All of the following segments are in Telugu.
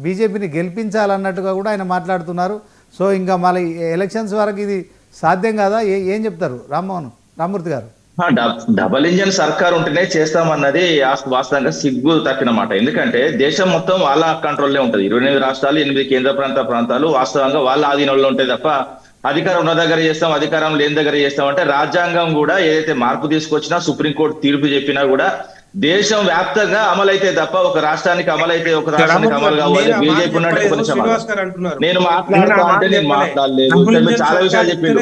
బీజేపీని గెలిపించాలన్నట్టుగా కూడా ఆయన మాట్లాడుతున్నారు. సో ఇంకా మళ్ళీ ఎలక్షన్స్ వరకు ఇది సాధ్యం కదా, ఏం చెప్తారు రామ్మూర్తి గారు? డబల్ ఇంజన్ సర్కార్ ఉంటేనే చేస్తామన్నది వాస్తవంగా సిగ్గు తప్పిన మాట. ఎందుకంటే దేశం మొత్తం వాళ్ళ కంట్రోల్లో ఉంటది. 28 రాష్ట్రాలు, 8 కేంద్ర ప్రాంతాలు వాస్తవంగా వాళ్ళ ఆధీనంలో ఉంటాయి తప్ప అధికారం ఉన్న దగ్గర చేస్తాం, అధికారం లేని దగ్గర చేస్తాం అంటే రాజ్యాంగం కూడా ఏదైతే మార్పు తీసుకొచ్చినా, సుప్రీంకోర్టు తీర్పు చెప్పినా కూడా దేశం వ్యాప్తంగా అమలైతే తప్ప ఒక రాష్ట్రానికి అమలైతే ఒక రాష్ట్రానికి అమలు కావాలి. బీజేపీ నేను మాట్లాడుతా అంటే నేను మాట్లాడలేదు, చాలా విషయాలు చెప్పిండు.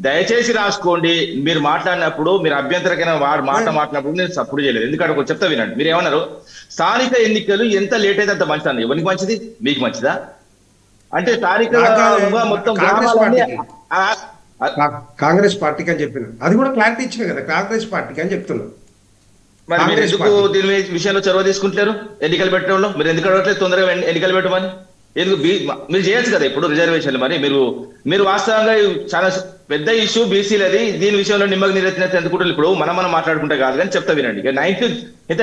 దయచేసి రాసుకోండి. మీరు మాట్లాడినప్పుడు, మీరు అభ్యంతరకైనా మాట మాట్లాడినప్పుడు నేను సపోర్ట్ చేయలేదు. ఎందుకంటే చెప్తా వినండి. మీరు ఏమన్నారు, స్థానిక ఎన్నికలు ఎంత లేట్ అయితే అంత మంచిది. ఎవరికి మంచిది? మీకు మంచిదా? అంటే మొత్తం కాంగ్రెస్ పార్టీకి అని చెప్పిన అది కూడా క్లారిటీ ఇచ్చిన కదా, కాంగ్రెస్ పార్టీకి అని చెప్తున్నారు. మరి మీరు ఎందుకు దీని విషయంలో చొరవ తీసుకుంటారు? ఎన్నికలు పెట్టడంలో మీరు ఎందుకు అడగట్లేదు తొందరగా ఎన్నికలు పెట్టమని? ఎందుకు మీరు చేయొచ్చు కదా ఇప్పుడు రిజర్వేషన్లు. మరి మీరు వాస్తవంగా చాలా పెద్ద ఇష్యూ బీసీలది. దీని విషయంలో నిమ్మకు నీరెత్తినట్టు ఎందుకుంటారు? ఇప్పుడు మనం మాట్లాడుకుంటే కాదు కానీ చెప్తా వినండి.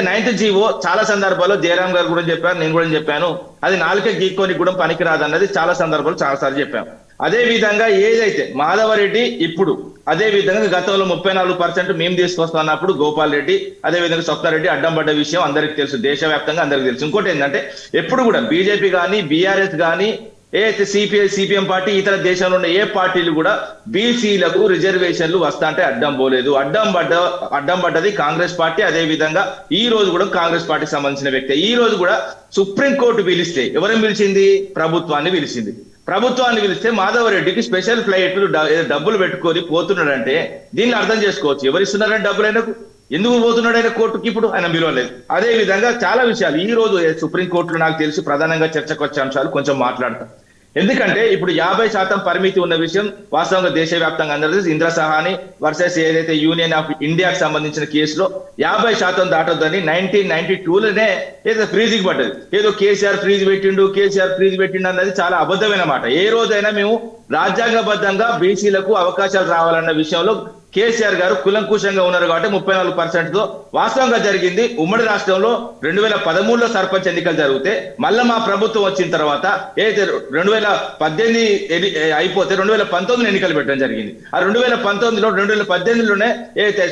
నైన్త్ జీవో చాలా సందర్భాల్లో జయరాం గారు కూడా చెప్పారు, నేను కూడా చెప్పాను, అది నాలుకే గీక్కొని కూడా పనికిరాదు అన్నది చాలా సందర్భాలు చాలాసార్లు చెప్పాము. అదే విధంగా ఏదైతే మాధవరెడ్డి ఇప్పుడు అదే విధంగా గతంలో 34% మేము తీసుకొస్తున్నప్పుడు గోపాల్ రెడ్డి, అదే విధంగా స్వప్నారెడ్డి అడ్డం పడ్డ విషయం అందరికి తెలుసు, దేశవ్యాప్తంగా అందరికి తెలుసు. ఇంకోటి ఏంటంటే ఎప్పుడు కూడా బీజేపీ కానీ, బీఆర్ఎస్ కానీ, ఏదైతే సిపిఎం పార్టీ, ఇతర దేశంలో ఉన్న ఏ పార్టీలు కూడా బీసీలకు రిజర్వేషన్లు వస్తా అంటే అడ్డం పోలేదు. అడ్డం పడ్డది కాంగ్రెస్ పార్టీ. అదే విధంగా ఈ రోజు కూడా కాంగ్రెస్ పార్టీకి సంబంధించిన వ్యక్తి ఈ రోజు కూడా సుప్రీంకోర్టు పిలిస్తే ఎవరిని పిలిచింది? ప్రభుత్వాన్ని పిలిచింది. ప్రభుత్వాన్ని పిలిస్తే మాధవరెడ్డికి స్పెషల్ ఫ్లైట్లు డబ్బులు పెట్టుకొని పోతున్నాడంటే దీన్ని అర్థం చేసుకోవచ్చు. ఎవరిస్తున్నారంటే డబ్బులు ఆయనకు? ఎందుకు పోతున్నాడు ఆయన కోర్టుకి? ఇప్పుడు ఆయన పిలవలేదు. అదే విధంగా చాలా విషయాలు ఈ రోజు సుప్రీంకోర్టులో నాకు తెలిసి ప్రధానంగా చర్చకు వచ్చే అంశాలు కొంచెం మాట్లాడతాం. ఎందుకంటే ఇప్పుడు 50% పరిమితి ఉన్న విషయం వాస్తవంగా దేశవ్యాప్తంగా అందరూ ఇంద్ర సహాని వర్సెస్ ఏదైతే యూనియన్ ఆఫ్ ఇండియాకి సంబంధించిన కేసులో 50% దాటొద్దని 1992లోనే ఏదో ఫ్రీజింగ్ పడ్డది. ఏదో కేసీఆర్ ఫ్రీజ్ పెట్టిండు అన్నది చాలా అబద్ధమైన మాట. ఏ రోజైనా మేము రాజ్యాంగబద్ధంగా బీసీలకు అవకాశాలు రావాలన్న విషయంలో కేసీఆర్ గారు కులంకుశంగా ఉన్నారు కాబట్టి 34%తో వాస్తవంగా జరిగింది. ఉమ్మడి రాష్ట్రంలో 2013లో సర్పంచ్ ఎన్నికలు జరిగితే మళ్ళీ మా ప్రభుత్వం వచ్చిన తర్వాత ఏదైతే 2018 అయిపోతే 2019 ఎన్నికలు పెట్టడం జరిగింది. ఆ 2019లో 2018లోనే ఏదైతే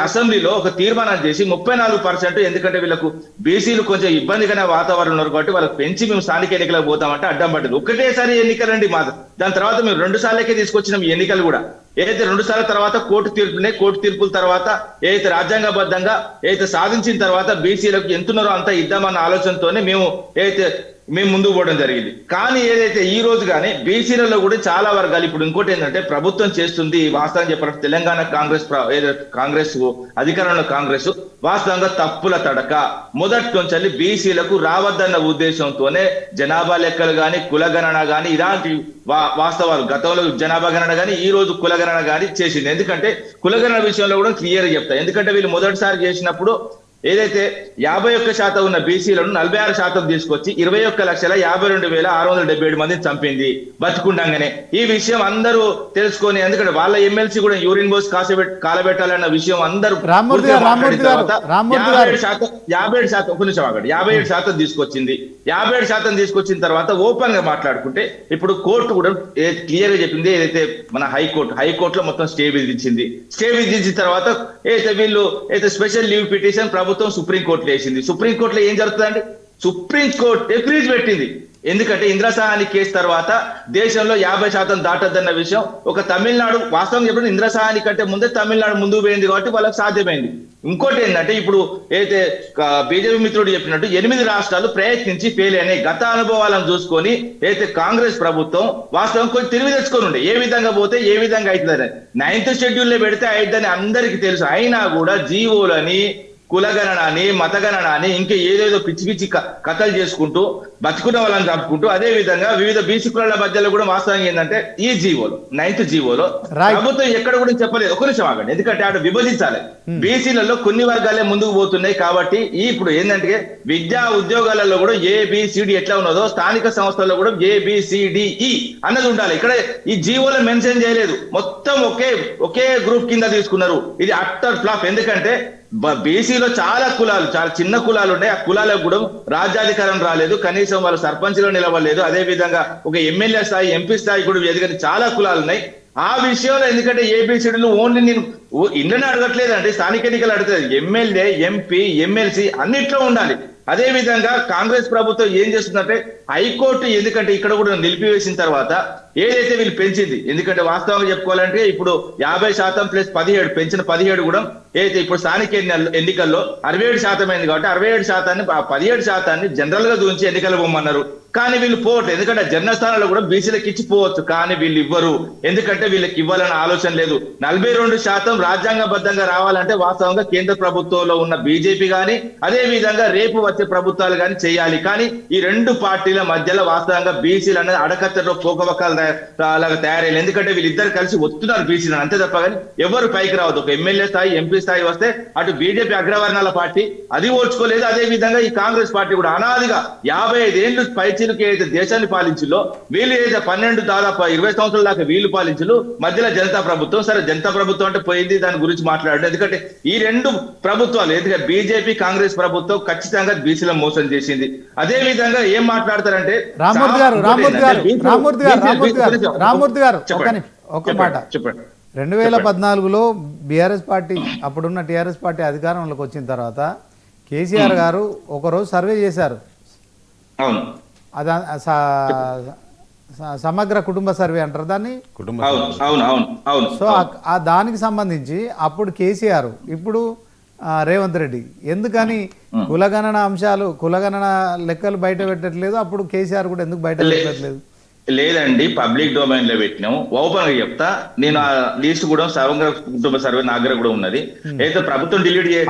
అసెంబ్లీలో ఒక తీర్మానం చేసి 34%, ఎందుకంటే వీళ్ళకు బీసీలు కొంచెం ఇబ్బందిగానే వాతావరణం ఉన్నారు కాబట్టి వాళ్ళకి పెంచి మేము స్థానిక ఎన్నికలకు పోతామంటే అడ్డం పడ్డది. ఒకటేసారి ఎన్నికలండి మాది. దాని తర్వాత మేము 2 సార్లకే తీసుకొచ్చినాం ఈ ఎన్నికలు కూడా. ఏదైతే 2 సార్ల తర్వాత కోర్టు తీర్పుల తర్వాత ఏదైతే రాజ్యాంగబద్ధంగా ఏదైతే సాధించిన తర్వాత బీసీలకు ఎంతున్నారో అంత ఇద్దామన్న ఆలోచనతోనే మేము ముందుకు పోవడం జరిగింది. కానీ ఏదైతే ఈ రోజు కానీ బీసీలలో కూడా చాలా వర్గాలు ఇప్పుడు ఇంకోటి ఏంటంటే ప్రభుత్వం చేస్తుంది వాస్తవం చెప్పాలంటే తెలంగాణ కాంగ్రెస్ అధికారంలో కాంగ్రెస్ వాస్తవంగా తప్పుల తడక మొదటి నుంచి బీసీలకు రావద్దన్న ఉద్దేశంతోనే జనాభా లెక్కలు కానీ, కులగణన కానీ, ఇలాంటి వాస్తవాలు గతంలో జనాభా గణన కానీ ఈ రోజు కులగణన కానీ చేసింది. ఎందుకంటే కులగణన విషయంలో కూడా క్లియర్ గా చెప్తా. ఎందుకంటే వీళ్ళు మొదటిసారి చేసినప్పుడు ఏదైతే 51% ఉన్న బీసీలను 46% తీసుకొచ్చి 21,52,677 మందిని చంపింది బతుకుండగానే. ఈ విషయం అందరూ తెలుసుకొని, ఎందుకంటే వాళ్ళ ఎమ్మెల్సీ కూడా యూరిన్ బోస్ కాలబెట్టాలన్న విషయం అందరూ 57% తీసుకొచ్చింది. 57% తీసుకొచ్చిన తర్వాత ఓపెన్ గా మాట్లాడుకుంటే ఇప్పుడు కోర్టు కూడా క్లియర్ గా చెప్పింది. ఏదైతే మన హైకోర్టులో మొత్తం స్టే విధించింది. స్టే విధించిన తర్వాత ఏదైతే వీళ్ళు అయితే స్పెషల్ లీవ్ పిటిషన్ ప్రభుత్వం సుప్రీంకోర్టులో వేసింది. సుప్రీంకోర్టులో ఏం జరుగుతుందండి? సుప్రీంకోర్టు ఫ్రీజ్ పెట్టింది. ఎందుకంటే ఇందిరా సహాని కేసు తర్వాత దేశంలో 50% దాటొద్దన్న విషయం ఒక తమిళనాడు వాస్తవం చెప్పిన ఇందిరా సహాని కంటే ముందే తమిళనాడు ముందుకు పోయింది కాబట్టి వాళ్ళకి సాధ్యమైంది. ఇంకోటి ఏంటంటే ఇప్పుడు ఏదైతే బీజేపీ మిత్రుడు చెప్పినట్టు 8 రాష్ట్రాలు ప్రయత్నించి ఫెయిల్ అయినాయి. గత అనుభవాలను చూసుకొని ఏదైతే కాంగ్రెస్ ప్రభుత్వం వాస్తవం కొంచెం తెలివి తెచ్చుకొని ఉండే ఏ విధంగా పోతే ఏ విధంగా అవుతుందని 9th షెడ్యూల్లో పెడితే అయిద్దని అందరికీ తెలుసు. అయినా కూడా జీవోలని కులగణన అని మతగణన అని ఇంకా ఏదేదో పిచ్చి పిచ్చి కథలు చేసుకుంటూ బతుకున్న వాళ్ళని చంపుకుంటూ అదే విధంగా వివిధ బీసీ కులాల మధ్యలో కూడా వాస్తవంగా ఏంటంటే ఈ జీవోలో 9th జీవోలో ప్రభుత్వం ఎక్కడ కూడా చెప్పలేదు. ఒక నిమిషం ఆగండి, ఎందుకంటే అటు విభజించాలి. బీసీలలో కొన్ని వర్గాలే ముందుకు పోతున్నాయి కాబట్టి ఇప్పుడు ఏంటంటే విద్యా ఉద్యోగాలలో కూడా ABCD ఎట్లా ఉన్నదో స్థానిక సంస్థల్లో కూడా ABCDE అన్నది ఉండాలి. ఇక్కడ ఈ జీవోలో మెన్షన్ చేయలేదు, మొత్తం ఒకే గ్రూప్ కింద తీసుకున్నారు. ఇది అట్టర్ ఫ్లాప్. ఎందుకంటే బీసీలో చాలా కులాలు, చాలా చిన్న కులాలు ఉన్నాయి. ఆ కులాలకు కూడా రాజ్యాధికారం రాలేదు, కనీసం వాళ్ళు సర్పంచ్లో నిలవలేదు. అదే విధంగా ఒక ఎమ్మెల్యే స్థాయి, MP స్థాయి కూడా ఎదిగిన చాలా కులాలు ఉన్నాయి. ఆ విషయంలో ఎందుకంటే ABCDలు ఓన్లీ నేను ఇండ్లని అడగట్లేదండి, స్థానిక ఎన్నికలు అడుగుతుంది. ఎమ్మెల్యే, MP, MLC అన్నిట్లో ఉండాలి. అదే విధంగా కాంగ్రెస్ ప్రభుత్వం ఏం చేస్తుందంటే హైకోర్టు, ఎందుకంటే ఇక్కడ కూడా నిలిపివేసిన తర్వాత ఏదైతే వీళ్ళు పెంచింది, ఎందుకంటే వాస్తవంగా చెప్పుకోవాలంటే ఇప్పుడు 50% ప్లస్ 17 పెంచిన 17 కూడా ఏదైతే ఇప్పుడు స్థానిక ఎన్నికల్లో 67% అయింది కాబట్టి 67%, 17% జనరల్ గా చూపించి ఎన్నికలు పోమన్నారు. కానీ వీళ్ళు పోవట్లేదు, ఎందుకంటే జనరల్ స్థానాల్లో కూడా బీసీలకు ఇచ్చిపోవచ్చు, కానీ వీళ్ళు ఇవ్వరు. ఎందుకంటే వీళ్ళకి ఇవ్వాలన్న ఆలోచన లేదు. 42% రాజ్యాంగబద్ధంగా రావాలంటే వాస్తవంగా కేంద్ర ప్రభుత్వంలో ఉన్న బీజేపీ కానీ అదే విధంగా రేపు వచ్చే ప్రభుత్వాలు కానీ చేయాలి. కానీ ఈ రెండు పార్టీల మధ్యలో వాస్తవంగా బీసీలు అనేది అడకత్తలో పోకవకాలు లాగా తయారైంది. ఎందుకంటే వీళ్ళిద్దరు కలిసి వస్తున్నారు బీసీలను, అంతే తప్ప కానీ ఎవరు పైకి రావద్దు. ఒక ఎమ్మెల్యే స్థాయి, MP స్థాయి వస్తే అటు బీజేపీ అగ్రవర్ణాల పార్టీ అది ఓడ్చుకోలేదు. అదే విధంగా ఈ కాంగ్రెస్ పార్టీ కూడా అనాదిగా 55 ఏళ్ళు పైచీలకి ఏదైతే దేశాన్ని పాలించిందో వీళ్ళు ఏదైతే 12 దాదాపు 20 సంవత్సరాల దాకా వీళ్ళు పాలించు. మధ్యలో జనతా ప్రభుత్వం, సరే జనతా ప్రభుత్వం అంటే పోయింది, దాని గురించి మాట్లాడడం. ఎందుకంటే ఈ రెండు ప్రభుత్వాలు, ఎందుకంటే బీజేపీ కాంగ్రెస్ ప్రభుత్వం ఖచ్చితంగా బీసీలను మోసం చేసింది. అదే విధంగా ఏం మాట్లాడతారంటే రామ్మూర్తి గారు ఒక మాట చెప్పండి. 2014లో బీఆర్ఎస్ పార్టీ, అప్పుడున్న టీఆర్ఎస్ పార్టీ అధికారంలోకి వచ్చిన తర్వాత కేసీఆర్ గారు ఒకరోజు సర్వే చేశారు. అవును, అది సమగ్ర కుటుంబ సర్వే అంటారు దాన్ని. సో ఆ దానికి సంబంధించి అప్పుడు కేసీఆర్, ఇప్పుడు రేవంత్ రెడ్డి ఎందుకని కులగణన అంశాలు, కులగణన లెక్కలు బయట పెట్టట్లేదు? అప్పుడు కేసీఆర్ కూడా ఎందుకు బయట పెట్టట్లేదు? లేదండి, పబ్లిక్ డొమైన్ లో పెట్టినాం. ఓపెన్ గా చెప్తా, నేను ఆ లిస్ట్ కూడా సమగ్ర కుటుంబ సర్వే నా దగ్గర కూడా ఉన్నది. అయితే ప్రభుత్వం డిలీట్ చేసి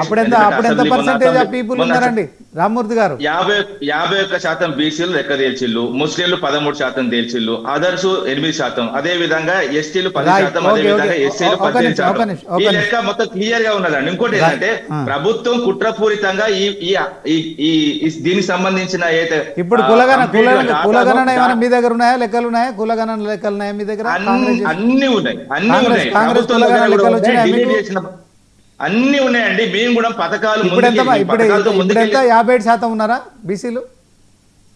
రామ్మూర్తి గారు 51% బీసీలు లెక్క తేల్చిల్లు, ముస్లింలు 13% తేల్చిల్లు, అదర్స్ 8%, అదే విధంగా STలు 10%, అదే విధంగా SCలు 18%. ఈ లెక్క మొత్తం క్లియర్ గా ఉన్నదండి. ఇంకోటి ఏంటంటే ప్రభుత్వం కుట్రపూరితంగా దీనికి సంబంధించిన అయితే ఇప్పుడు కులగణన ఏమైనా మీ దగ్గర ఉన్నాయా? లెక్కలు ఉన్నాయా? కులగణన లెక్కలు ఉన్నాయా మీ దగ్గర? అన్ని ఉన్నాయి, అన్ని ఉన్నాయండి. మేము కూడా పథకాలు 57% ఉన్నారా బీసీలు?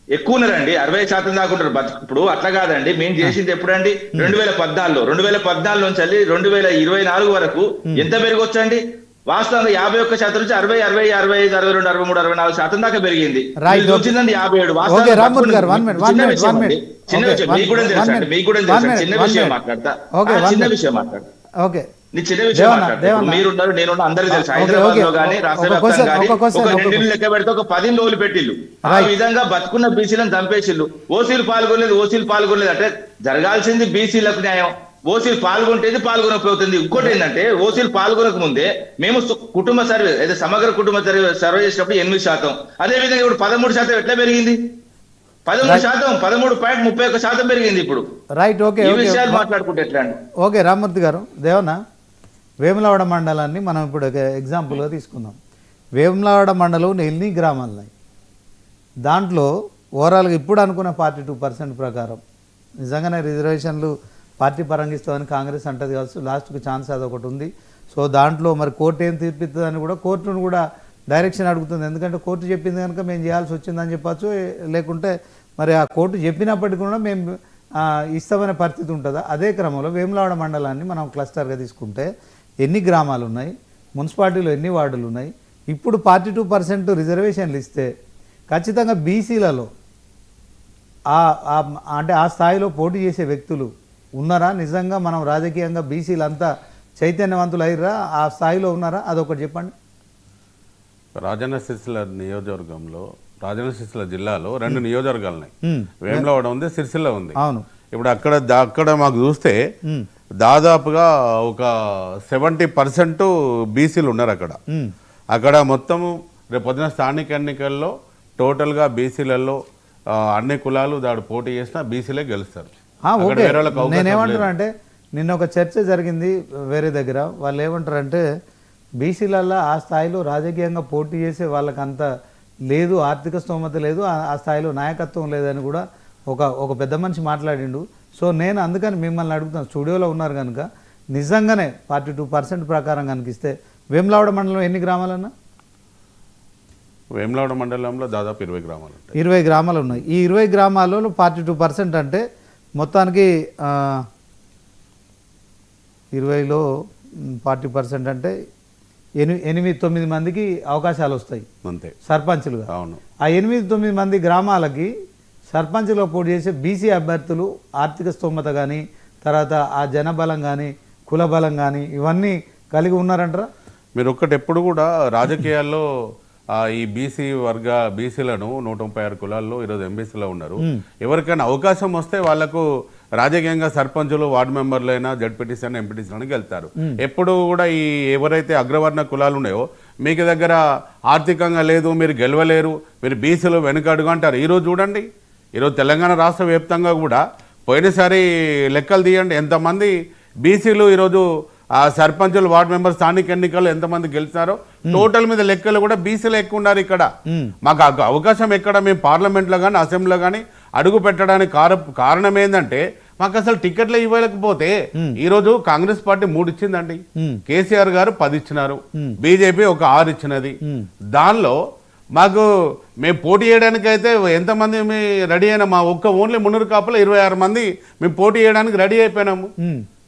ఎక్కువ ఉన్నారండి, 60% దాకా ఉంటారు. ఇప్పుడు అట్లా కాదండి, మేము చేసింది ఎప్పుడండి 2014 నుంచి 2024 వరకు ఎంత పెరగొచ్చండి? వాస్తవంగా 51% నుంచి 60, 60, 65, 62, 63, 64% దాకా పెరిగింది. వచ్చిందండి 57. చిన్న విషయం మీకు కూడా తెలుసండి, చిన్న విషయం మాట్లాడతా, చిన్న విషయం మాట్లాడతా. మీరున్నారు, నేనున్నా, అందరికీ తెలుసు. హైదరాబాద్ లో కానీ రాష్ట్ర వ్యాప్తంగా కానీ ఒక 2 లెక్క పెడితే ఒక 10 రోజులు పెట్టిల్లు. ఆ విధంగా బతుకున్న బీసీలను చంపేసిల్లు. ఓసీలు పాల్గొనలేదు అంటే జరగాల్సింది బీసీలకు న్యాయం. ఓసీలు పాల్గొంటేది పాల్గొనకపోతుంది. ఇంకోటి ఏంటంటే ఓసీలు పాల్గొనక ముందే మేము కుటుంబ సర్వే అయితే సమగ్ర కుటుంబ సర్వే చేసినప్పుడు 8%, అదే విధంగా ఇప్పుడు 13% ఎట్లా పెరిగింది? 13%, 13.31% పెరిగింది ఇప్పుడు. రైట్, ఓకే, ఈ విషయాలు మాట్లాడుకుంటే ఎట్లా అండి? ఓకే రామ్మూర్తి గారు, దేవన్న వేములవాడ మండలాన్ని మనం ఇప్పుడు ఎగ్జాంపుల్గా తీసుకుందాం. వేములవాడ మండలం ఎన్ని గ్రామాలు ఉన్నాయి? దాంట్లో ఓవరాల్గా ఇప్పుడు అనుకున్న 42% ప్రకారం నిజంగానే రిజర్వేషన్లు పార్టీ పరంగా ఇస్తామని కాంగ్రెస్ అంటది కావచ్చు, లాస్ట్కి ఛాన్స్ అదొకటి ఉంది. సో దాంట్లో మరి కోర్టు ఏం తీర్పిస్తుందని కూడా కోర్టును కూడా డైరెక్షన్ అడుగుతుంది. ఎందుకంటే కోర్టు చెప్పింది కనుక మేము చేయాల్సి వచ్చిందని చెప్పచ్చు, లేకుంటే మరి ఆ కోర్టు చెప్పినప్పటికీ కూడా మేము ఇస్తామనే పరిస్థితి ఉంటుందా? అదే క్రమంలో వేములవాడ మండలాన్ని మనం క్లస్టర్గా తీసుకుంటే ఎన్ని గ్రామాలు ఉన్నాయి, మున్సిపాలిటీలో ఎన్ని వార్డులు ఉన్నాయి? ఇప్పుడు 42% రిజర్వేషన్లు ఇస్తే ఖచ్చితంగా బీసీలలో అంటే ఆ స్థాయిలో పోటీ చేసే వ్యక్తులు ఉన్నారా? నిజంగా మనం రాజకీయంగా బీసీలు అంతా చైతన్యవంతులు అయ్యారా? ఆ స్థాయిలో ఉన్నారా? అదొకటి చెప్పండి. రాజన్న సిరిసిల్ల నియోజకవర్గంలో, రాజన్న సిరిసిల్ల జిల్లాలో 2 నియోజకవర్గాలు ఉన్నాయి. వేములవాడ ఉంది, సిరిసిల్ల ఉంది. అవును. ఇప్పుడు అక్కడ మాకు చూస్తే దాదాపుగా ఒక 70% బీసీలు ఉన్నారు అక్కడ. అక్కడ మొత్తము రేపు పొద్దున స్థానిక ఎన్నికల్లో టోటల్గా బీసీలలో అన్ని కులాలు దాడు పోటీ చేసినా బీసీలే గెలుస్తారు. అక్కడ ఓకే, వేరే వాళ్ళకి అవకాశం నేనేమంటున్నా లేదు. అంటే నిన్న ఒక చర్చ జరిగింది వేరే దగ్గర. వాళ్ళు ఏమంటారంటే బీసీలల్లో ఆ స్థాయిలో రాజకీయంగా పోటీ చేసే వాళ్ళకి అంత లేదు, ఆర్థిక స్తోమత లేదు, ఆ స్థాయిలో నాయకత్వం లేదని కూడా ఒక పెద్ద మనిషి మాట్లాడిండు. సో నేను అందుకని మిమ్మల్ని అడుగుతాను, స్టూడియోలో ఉన్నారు కనుక నిజంగానే 42% ప్రకారం కనిపిస్తే వేములవాడ మండలం ఎన్ని గ్రామాలన్నా? వేములవాడ మండలంలో దాదాపు 20 గ్రామాలు ఉంటాయి. 20 గ్రామాలు ఉన్నాయి. ఈ 20 గ్రామాలలో 42% అంటే మొత్తానికి 20లో 40% అంటే 8-9 మందికి అవకాశాలు వస్తాయి అంతే సర్పంచులుగా. అవును. ఆ 8-9 మంది గ్రామాలకి సర్పంచ్లో పోటీ చేసే బీసీ అభ్యర్థులు ఆర్థిక స్తోమత కానీ, తర్వాత ఆ జనబలం కానీ, కుల బలం కానీ ఇవన్నీ కలిగి ఉన్నారంటారా? మీరు ఒక్కటి ఎప్పుడు కూడా రాజకీయాల్లో ఈ బీసీలను 136 కులాల్లో ఈరోజు ఎంబీసీలో ఉన్నారు. ఎవరికైనా అవకాశం వస్తే వాళ్లకు రాజకీయంగా సర్పంచులు, వార్డు మెంబర్లు అయినా, జడ్పీటీసీ అయినా, ఎంపీటీసీ అయినా వెళ్తారు. ఎప్పుడు కూడా ఈ ఎవరైతే అగ్రవర్ణ కులాలు ఉన్నాయో మీకు దగ్గర ఆర్థికంగా లేదు, మీరు గెలవలేరు, మీరు బీసీలు వెనుకడుగు అంటారు. ఈరోజు చూడండి, ఈరోజు తెలంగాణ రాష్ట్ర వ్యాప్తంగా కూడా పోయినసారి లెక్కలు తీయండి, ఎంతమంది బీసీలు ఈరోజు ఆ సర్పంచులు, వార్డు మెంబర్, స్థానిక ఎన్నికల్లో ఎంతమంది గెలిచారో టోటల్ మీద లెక్కలు కూడా బీసీలు ఎక్కువ ఉన్నారు. ఇక్కడ మాకు అవకాశం ఎక్కడ, మేము పార్లమెంట్లో కానీ అసెంబ్లీలో కానీ అడుగు పెట్టడానికి కారణం ఏంటంటే మాకు అసలు టికెట్లు ఇవ్వలేకపోతే ఈరోజు కాంగ్రెస్ పార్టీ 3 ఇచ్చిందండి, కేసీఆర్ గారు 10 ఇచ్చినారు, బీజేపీ ఒక 6 ఇచ్చినది. దానిలో మాకు మేము పోటీ చేయడానికి అయితే ఎంతమంది రెడీ అయినా మా ఓన్లీ మున్నూరు కాపులో 26 మంది మేము పోటీ చేయడానికి రెడీ అయిపోయినాము.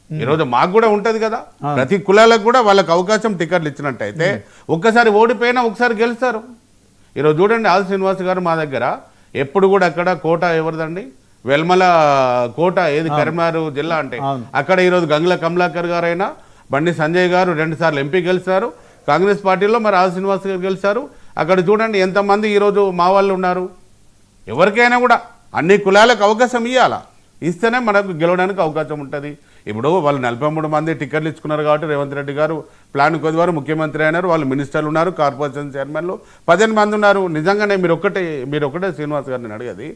ఈరోజు మాకు కూడా ఉంటది కదా, ప్రతి కులాలకు కూడా వాళ్ళకి అవకాశం టికెట్లు ఇచ్చినట్టయితే ఒక్కసారి ఓడిపోయినా ఒకసారి గెలుస్తారు. ఈరోజు చూడండి, ఆల్ శ్రీనివాస్ గారు మా దగ్గర ఎప్పుడు కూడా అక్కడ కోట ఎవరిదండి, వెల్మల కోట ఏది, కరీంనగర్ జిల్లా అంటే అక్కడ ఈరోజు గంగుల కమలాకర్ గారు అయినా, బండి సంజయ్ గారు 2 సార్లు ఎంపీ గెలిచారు కాంగ్రెస్ పార్టీలో, మరి ఆల్ శ్రీనివాస్ గారు గెలిచారు. అక్కడ చూడండి ఎంతమంది ఈరోజు మా వాళ్ళు ఉన్నారు. ఎవరికైనా కూడా అన్ని కులాలకు అవకాశం ఇవ్వాలా, ఇస్తేనే మనకు గెలవడానికి అవకాశం ఉంటుంది. ఇప్పుడు వాళ్ళు 43 మంది టికెట్లు ఇచ్చుకున్నారు కాబట్టి రేవంత్ రెడ్డి గారు ప్లాన్ కొద్దివారు ముఖ్యమంత్రి అయినారు, వాళ్ళు మినిస్టర్లు ఉన్నారు, కార్పొరేషన్ చైర్మన్లు 15 మంది ఉన్నారు. నిజంగానే మీరు ఒకటే శ్రీనివాస్ గారిని అడిగేది,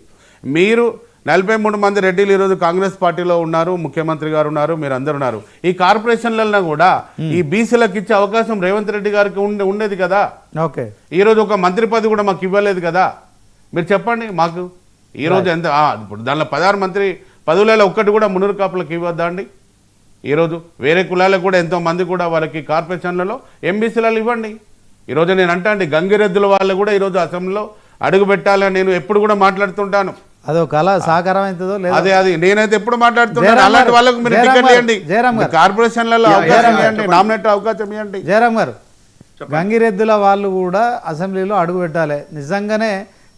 మీరు 43 మంది రెడ్డిలు ఈరోజు కాంగ్రెస్ పార్టీలో ఉన్నారు, ముఖ్యమంత్రి గారు ఉన్నారు, మీరు అందరు ఉన్నారు. ఈ కార్పొరేషన్లలో కూడా ఈ బీసీలకు ఇచ్చే అవకాశం రేవంత్ రెడ్డి గారికి ఉండేది కదా. ఓకే, ఈరోజు ఒక మంత్రి పదవి కూడా మాకు ఇవ్వలేదు కదా. మీరు చెప్పండి మాకు ఈరోజు ఎంత, ఇప్పుడు దానిలో 16 మంత్రి పదవులలో ఒక్కటి కూడా మున్నూరు కాపులకు ఇవ్వద్దా అండి? ఈరోజు వేరే కులాలకు కూడా ఎంతో మంది కూడా వాళ్ళకి కార్పొరేషన్లలో ఎంబీసీలలో ఇవ్వండి. ఈరోజు నేను అంటాండి గంగిరెద్దుల వాళ్ళు కూడా ఈరోజు అసెంబ్లీలో అడుగు పెట్టాలని నేను ఎప్పుడు కూడా మాట్లాడుతుంటాను. అదో కళ సాకారం అవుతుందో లేదు, అది నేనైతే ఎప్పుడు మాట్లాడుతున్నాను. అలాంటి వాళ్ళకు మీరు టికెట్ ఇవ్వండి, కార్పొరేషన్లలో అవకాశం ఇవ్వండి, నామినేట్ అవకాశం ఇవ్వండి. జయరామ్ గారు, గంగిరెద్దుల వాళ్ళు కూడా అసెంబ్లీలో అడుగు పెట్టాలి నిజంగానే.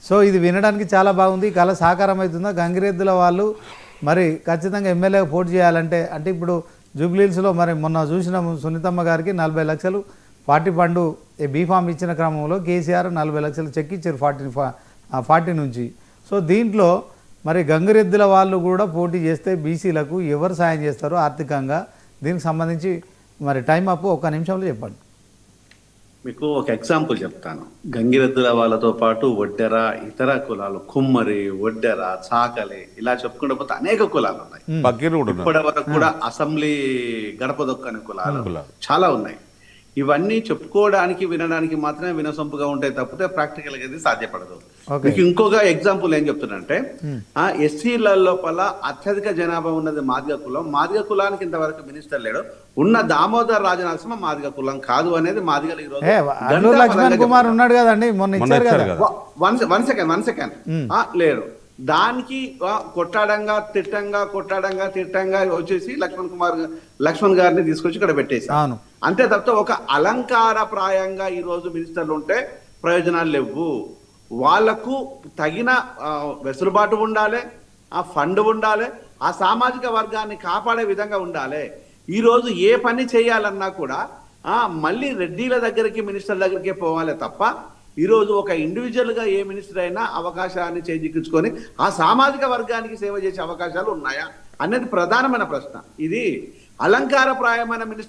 సో ఇది వినడానికి చాలా బాగుంది. ఈ కళ సాకారం అవుతుందా? గంగిరెద్దుల వాళ్ళు మరి ఖచ్చితంగా ఎమ్మెల్యేగా పోటీ చేయాలంటే, అంటే ఇప్పుడు జూబ్లీహిల్స్లో మరి మొన్న చూసిన సునీతమ్మ గారికి 40 లక్షలు పార్టీ ఫండ్ బీఫామ్ ఇచ్చిన క్రమంలో కేసీఆర్ 40 లక్షలు చెక్ ఇచ్చారు 40 నుంచి. సో దీంట్లో మరి గంగిరెద్దుల వాళ్ళు కూడా పోటీ చేస్తే బీసీలకు ఎవరు సాయం చేస్తారు ఆర్థికంగా? దీనికి సంబంధించి మరి టైం అప్ 1 నిమిషంలో చెప్పండి. మీకు ఒక ఎగ్జాంపుల్ చెప్తాను. గంగిరెద్దుల వాళ్ళతో పాటు ఒడ్డెర, ఇతర కులాలు, కుమ్మరి, ఒడ్డెర, చాకలి, ఇలా చెప్పుకుంటూ పోతే అనేక కులాలు ఉన్నాయి. ఇప్పటి వరకు కూడా అసెంబ్లీ గడప దొక్కని కులాలు చాలా ఉన్నాయి. ఇవన్నీ చెప్పుకోవడానికి, వినడానికి మాత్రమే వినసొంపుగా ఉంటాయి తప్పితే ప్రాక్టికల్ గా ఇది సాధ్యపడదు. మీకు ఇంకొక ఎగ్జాంపుల్ ఏం చెప్తున్నంటే, ఎస్సీల లోపల అత్యధిక జనాభా ఉన్నది మాదిగ కులం. మాదిగ కులానికి ఇంతవరకు మినిస్టర్ లేడు. ఉన్న దామోదర్ రాజనరసింహ మాదిగ కులం కాదు అనేది మాదిగలు ఈ రోజు లక్ష్మణ్ కుమార్ ఉన్నాడు కదండి, వన్ సెకండ్ లేరు. దానికి కొట్టాడంగా తిట్టంగా వచ్చేసి లక్ష్మణ్ గారిని తీసుకొచ్చి ఇక్కడ పెట్టేశారు. అంతే తప్ప ఒక అలంకారప్రాయంగా ఈ రోజు మినిస్టర్లు ఉంటే ప్రయోజనాలు లేవు. వాళ్లకు తగిన వెసులుబాటు ఉండాలి, ఆ ఫండ్ ఉండాలి, ఆ సామాజిక వర్గాన్ని కాపాడే విధంగా ఉండాలి. ఈ రోజు ఏ పని చేయాలన్నా కూడా మళ్ళీ రెడ్డిల దగ్గరికి, మినిస్టర్ దగ్గరికే పోవాలి తప్ప ఈరోజు ఒక ఇండివిజువల్ గా ఏ మినిస్టర్ అయినా అవకాశాన్ని చేజిక్కించుకొని ఆ సామాజిక వర్గానికి సేవ చేసే అవకాశాలు ఉన్నాయా అనేది ప్రధానమైన ప్రశ్న. ఇది అలంకారప్రాయమైన మినిస్టర్